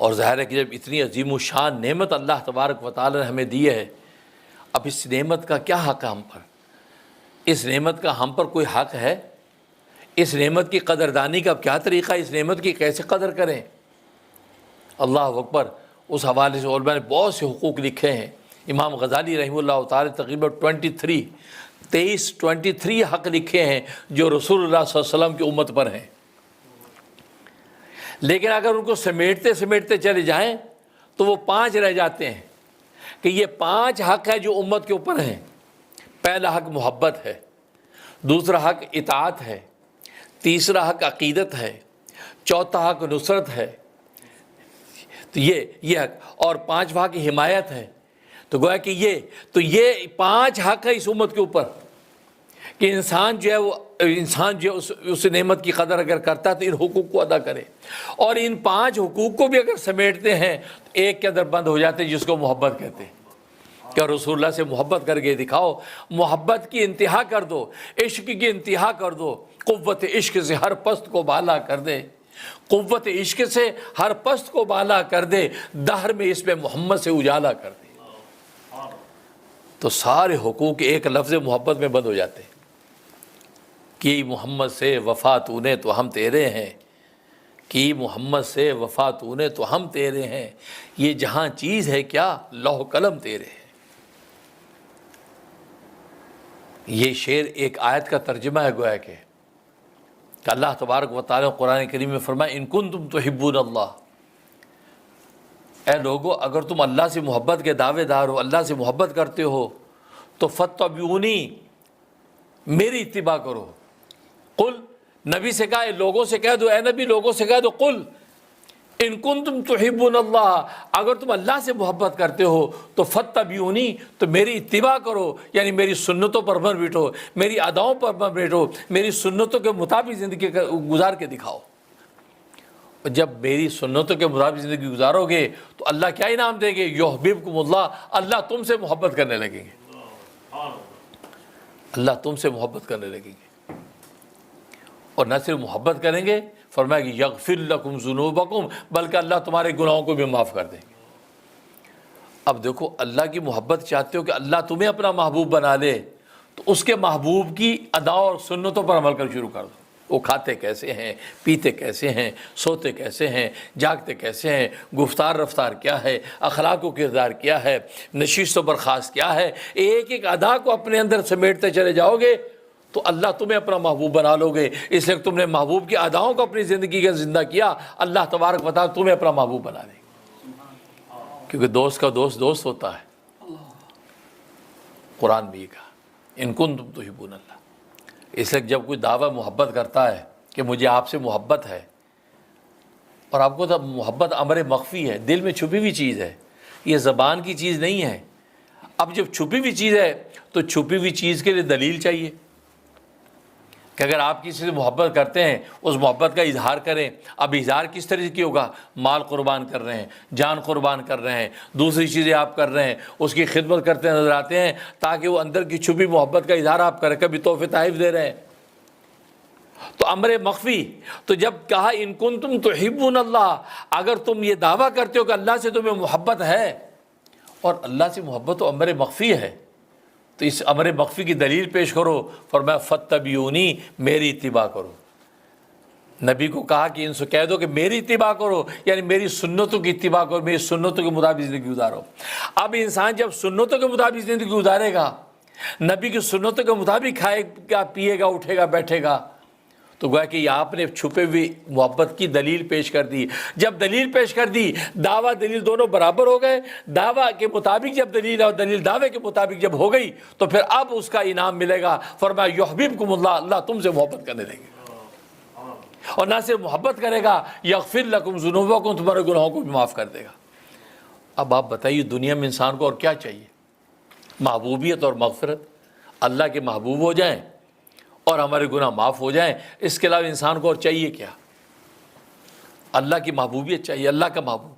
اور ظاہر ہے کہ جب اتنی عظیم الشان نعمت اللہ تبارک و تعالی نے ہمیں دی ہے، اب اس نعمت کا کیا حق ہے ہم پر؟ اس نعمت کا ہم پر کوئی حق ہے؟ اس نعمت کی قدردانی کا کیا طریقہ ہے؟ اس نعمت کی کیسے قدر کریں؟ اللہ اکبر۔ اس حوالے سے علماء نے بہت سے حقوق لکھے ہیں۔ امام غزالی رحمہ اللہ تعالی تقریباً 23 حق لکھے ہیں جو رسول اللہ صلی اللہ علیہ وسلم کی امت پر ہیں، لیکن اگر ان کو سمیٹتے سمیٹتے چلے جائیں تو وہ 5 رہ جاتے ہیں کہ یہ 5 حق ہے جو امت کے اوپر ہیں۔ پہلا حق محبت ہے، دوسرا حق اطاعت ہے، تیسرا حق عقیدت ہے، چوتھا حق نصرت ہے، تو یہ حق، اور 5واں حق حمایت ہے۔ تو گویا کہ یہ 5 حق ہے اس امت کے اوپر کہ انسان جو ہے اس نعمت کی قدر اگر کرتا ہے تو ان حقوق کو ادا کرے، اور ان 5 حقوق کو بھی اگر سمیٹتے ہیں تو ایک کے اندر بند ہو جاتے ہیں جس کو محبت کہتے ہیں۔ کہ رسول اللہ سے محبت کر کے دکھاؤ، محبت کی انتہا کر دو، عشق کی انتہا کر دو، قوت عشق سے ہر پست کو بالا کر دے، قوت عشق سے ہر پست کو بالا کر دے، دہر میں اس پہ محمد سے اجالا کر دے۔ تو سارے حقوق ایک لفظ محبت میں بند ہو جاتے ہیں کہ محمد سے وفا تو نے تو ہم تیرے ہیں، کہ محمد سے وفا تو نے تو ہم تیرے ہیں، یہ جہاں چیز ہے کیا لوح قلم تیرے ہیں۔ یہ شعر ایک آیت کا ترجمہ ہے گویا کہ اللہ تبارک و تعالیٰ قرآن کریم میں فرمایا ان کنتم تحبون اللہ، اے لوگو اگر تم اللہ سے محبت کے دعوے دار ہو، اللہ سے محبت کرتے ہو تو فاتبعونی، میری اتباع کرو۔ قل، نبی سے کہا لوگوں سے کہہ دو، اے نبی لوگوں سے کہہ دو، قل ان کنتم تحبون اللہ، اگر تم اللہ سے محبت کرتے ہو تو فاتبعونی، تو میری اتباع کرو، یعنی میری سنتوں پر مت بیٹھو، میری اداؤں پر مت بیٹھو، میری سنتوں کے مطابق زندگی گزار کے دکھاؤ۔ جب میری سنتوں کے مطابق زندگی گزارو گے تو اللہ کیا انعام دیں گے؟ یحببکم اللہ، اللہ تم سے محبت کرنے لگیں گے، اللہ تم سے محبت کرنے لگیں گے، اور نہ صرف محبت کریں گے، فرمایا کہ یغفر لکم ذنوبکم، بلکہ اللہ تمہارے گناہوں کو بھی معاف کر دیں گے۔ اب دیکھو، اللہ کی محبت چاہتے ہو کہ اللہ تمہیں اپنا محبوب بنا لے، تو اس کے محبوب کی ادا اور سنتوں پر عمل کرنا شروع کر دو۔ وہ کھاتے کیسے ہیں، پیتے کیسے ہیں، سوتے کیسے ہیں، جاگتے کیسے ہیں، گفتار رفتار کیا ہے، اخلاق و کردار کیا ہے، نشست و برخاست کیا ہے، ایک ایک ادا کو اپنے اندر سمیٹتے چلے جاؤ گے تو اللہ تمہیں اپنا محبوب بنا لو گے۔ اس لیے تم نے محبوب کی اداؤں کو اپنی زندگی کا زندہ کیا، اللہ تبارک و تعالیٰ تمہیں اپنا محبوب بنا لے گا، کیونکہ دوست کا دوست دوست ہوتا ہے۔ قرآن بھی کہا ان کنتم تحبون اللہ۔ اس لیے جب کوئی دعویٰ محبت کرتا ہے کہ مجھے آپ سے محبت ہے، اور آپ کو تو محبت امر مخفی ہے، دل میں چھپی ہوئی چیز ہے، یہ زبان کی چیز نہیں ہے۔ اب جب چھپی ہوئی چیز ہے تو چھپی ہوئی چیز کے لیے دلیل چاہیے کہ اگر آپ کسی سے محبت کرتے ہیں اس محبت کا اظہار کریں۔ اب اظہار کس طرح کی ہوگا؟ مال قربان کر رہے ہیں، جان قربان کر رہے ہیں، دوسری چیزیں آپ کر رہے ہیں، اس کی خدمت کرتے نظر آتے ہیں تاکہ وہ اندر کی چھپی محبت کا اظہار آپ کریں، کبھی تحفے تحائف دے رہے ہیں، تو امر مخفی۔ تو جب کہا ان کنتم تحبون اللہ، اگر تم یہ دعویٰ کرتے ہو کہ اللہ سے تمہیں محبت ہے، اور اللہ سے محبت تو امر مخفی ہے، تو اس امر مخفی کی دلیل پیش کرو۔ فرمایا فاتبعونی، میری اتباع کرو۔ نبی کو کہا کہ ان سے کہہ دو کہ میری اتباع کرو، یعنی میری سنتوں کی اتباع کرو، میری سنتوں کے مطابق زندگی گزارو۔ اب انسان جب سنتوں کے مطابق زندگی گزارے گا، نبی کی سنتوں کے مطابق کھائے گا، پیے گا، اٹھے گا، بیٹھے گا، تو گویا کہ آپ نے چھپے ہوئی محبت کی دلیل پیش کر دی۔ جب دلیل پیش کر دی، دعویٰ دلیل دونوں برابر ہو گئے۔ دعویٰ کے مطابق جب دلیل اور دلیل دعوے کے مطابق جب ہو گئی تو پھر اب اس کا انعام ملے گا۔ فرمایا یحببکم اللہ، اللہ تم سے محبت کرنے لگے گا، اور نہ صرف محبت کرے گا، یغفر لکم ذنوبکم، تمہارے گناہوں کو بھی معاف کر دے گا۔ اب آپ بتائیے دنیا میں انسان کو اور کیا چاہیے؟ محبوبیت اور مغفرت، اللہ کے محبوب ہو جائیں اور ہمارے گناہ معاف ہو جائیں، اس کے علاوہ انسان کو اور چاہیے کیا؟ اللہ کی محبوبیت چاہیے، اللہ کا محبوب۔